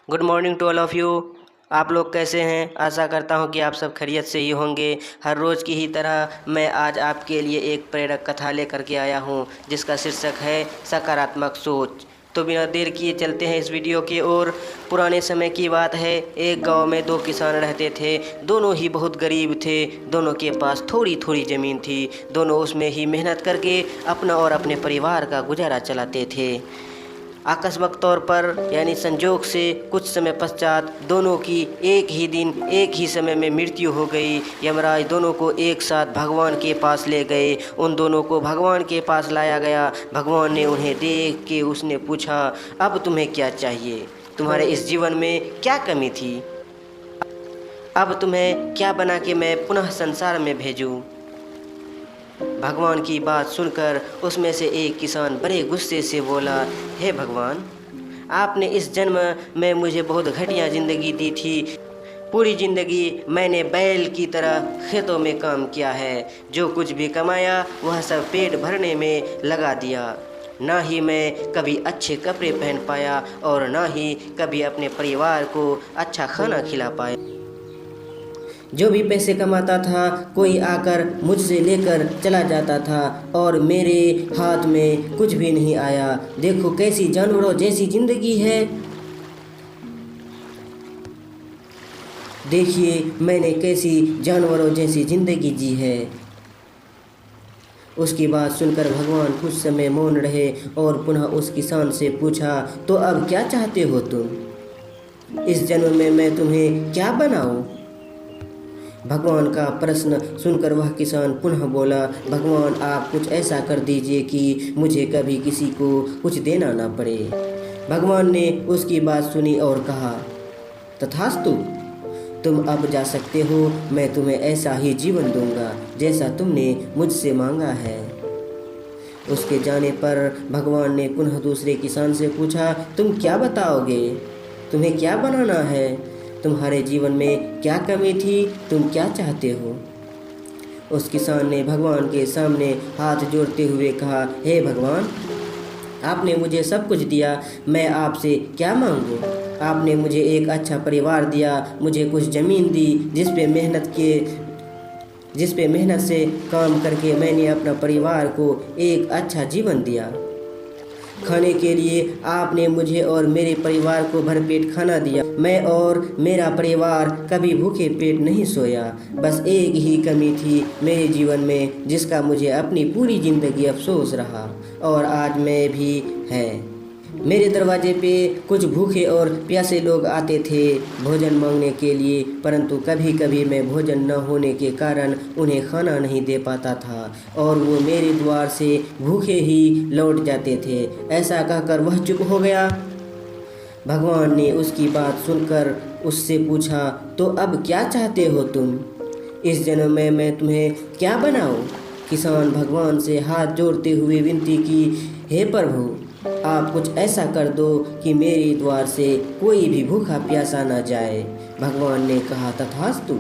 Good morning to all of you. आप लोग कैसे हैं? आशा करता हूं कि आप सब खैरियत से ही होंगे। हर रोज़ की ही तरह मैं आज आपके लिए एक प्रेरक कथा लेकर के आया हूं, जिसका शीर्षक है सकारात्मक सोच। तो बिना देर किए चलते हैं इस वीडियो की ओर। पुराने समय की बात है, एक गांव में दो किसान रहते थे। दोनों ही बहुत गरीब थे। दोनों के पास थोड़ी थोड़ी ज़मीन थी। दोनों उसमें ही मेहनत करके अपना और अपने परिवार का गुजारा चलाते थे। आकस्मिक तौर पर यानी संजोग से कुछ समय पश्चात दोनों की एक ही दिन एक ही समय में मृत्यु हो गई। यमराज दोनों को एक साथ भगवान के पास ले गए। उन दोनों को भगवान के पास लाया गया। भगवान ने उन्हें देख के उसने पूछा, अब तुम्हें क्या चाहिए? तुम्हारे इस जीवन में क्या कमी थी? अब तुम्हें क्या बना के मैं पुनः संसार में भेजूं? भगवान की बात सुनकर उसमें से एक किसान बड़े गुस्से से बोला, हे भगवान, आपने इस जन्म में मुझे बहुत घटिया ज़िंदगी दी थी। पूरी ज़िंदगी मैंने बैल की तरह खेतों में काम किया है। जो कुछ भी कमाया वह सब पेट भरने में लगा दिया। ना ही मैं कभी अच्छे कपड़े पहन पाया और ना ही कभी अपने परिवार को अच्छा खाना खिला पाया। जो भी पैसे कमाता था कोई आकर मुझसे लेकर चला जाता था और मेरे हाथ में कुछ भी नहीं आया। देखो कैसी जानवरों जैसी ज़िंदगी है। देखिए मैंने कैसी जानवरों जैसी ज़िंदगी जी है। उसकी बात सुनकर भगवान कुछ समय मौन रहे और पुनः उस किसान से पूछा, तो अब क्या चाहते हो तुम? इस जन्म में मैं तुम्हें क्या बनाऊं? भगवान का प्रश्न सुनकर वह किसान पुनः बोला, भगवान आप कुछ ऐसा कर दीजिए कि मुझे कभी किसी को कुछ देना ना पड़े। भगवान ने उसकी बात सुनी और कहा, तथास्तु, तुम अब जा सकते हो। मैं तुम्हें ऐसा ही जीवन दूंगा जैसा तुमने मुझसे मांगा है। उसके जाने पर भगवान ने पुनः दूसरे किसान से पूछा, तुम क्या बताओगे? तुम्हें क्या बनाना है? तुम्हारे जीवन में क्या कमी थी? तुम क्या चाहते हो? उस किसान ने भगवान के सामने हाथ जोड़ते हुए कहा, हे भगवान, आपने मुझे सब कुछ दिया, मैं आपसे क्या मांगूं? आपने मुझे एक अच्छा परिवार दिया, मुझे कुछ ज़मीन दी जिस पे मेहनत से काम करके मैंने अपना परिवार को एक अच्छा जीवन दिया। खाने के लिए आपने मुझे और मेरे परिवार को भरपेट खाना दिया। मैं और मेरा परिवार कभी भूखे पेट नहीं सोया। बस एक ही कमी थी मेरे जीवन में, जिसका मुझे अपनी पूरी ज़िंदगी अफसोस रहा और आज में भी है। मेरे दरवाजे पे कुछ भूखे और प्यासे लोग आते थे भोजन मांगने के लिए, परंतु कभी कभी मैं भोजन न होने के कारण उन्हें खाना नहीं दे पाता था और वो मेरे द्वार से भूखे ही लौट जाते थे। ऐसा कहकर वह चुप हो गया। भगवान ने उसकी बात सुनकर उससे पूछा, तो अब क्या चाहते हो तुम? इस जन्म में मैं तुम्हें क्या बनाऊं? किसान भगवान से हाथ जोड़ते हुए विनती की, हे प्रभु, आप कुछ ऐसा कर दो कि मेरे द्वार से कोई भी भूखा प्यासा ना जाए। भगवान ने कहा, तथास्तु,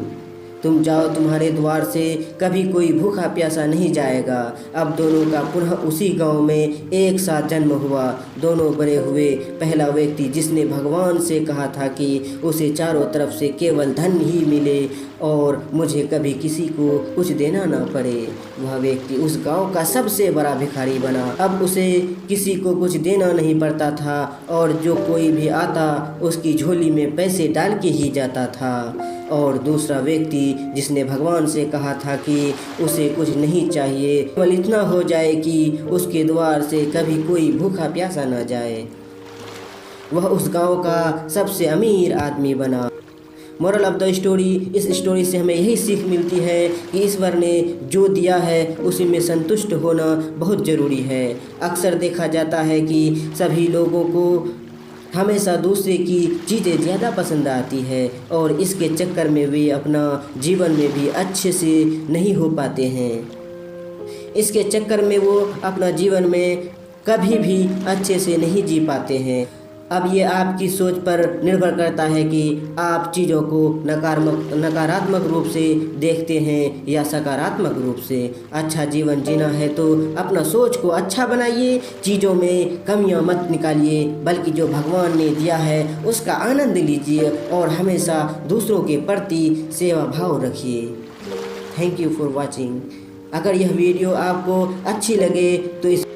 तुम जाओ, तुम्हारे द्वार से कभी कोई भूखा प्यासा नहीं जाएगा। अब दोनों का पुनः उसी गांव में एक साथ जन्म हुआ। दोनों बड़े हुए। पहला व्यक्ति जिसने भगवान से कहा था कि उसे चारों तरफ से केवल धन ही मिले और मुझे कभी किसी को कुछ देना ना पड़े, वह व्यक्ति उस गांव का सबसे बड़ा भिखारी बना। अब उसे किसी को कुछ देना नहीं पड़ता था और जो कोई भी आता उसकी झोली में पैसे डाल के ही जाता था। और दूसरा व्यक्ति जिसने भगवान से कहा था कि उसे कुछ नहीं चाहिए, केवल इतना हो जाए कि उसके द्वार से कभी कोई भूखा प्यासा ना जाए, वह उस गांव का सबसे अमीर आदमी बना। मोरल ऑफ द स्टोरी, इस स्टोरी से हमें यही सीख मिलती है कि ईश्वर ने जो दिया है उसी में संतुष्ट होना बहुत ज़रूरी है। अक्सर देखा जाता है कि सभी लोगों को हमेशा दूसरे की चीज़ें ज़्यादा पसंद आती है और इसके चक्कर में वे अपना जीवन में भी अच्छे से नहीं हो पाते हैं। इसके चक्कर में वो अपना जीवन में कभी भी अच्छे से नहीं जी पाते हैं। अब ये आपकी सोच पर निर्भर करता है कि आप चीज़ों को नकारात्मक रूप से देखते हैं या सकारात्मक रूप से। अच्छा जीवन जीना है तो अपना सोच को अच्छा बनाइए, चीज़ों में कमियां मत निकालिए, बल्कि जो भगवान ने दिया है उसका आनंद लीजिए और हमेशा दूसरों के प्रति सेवा भाव रखिए। Thank you for watching. अगर यह वीडियो आपको अच्छी लगे तो इस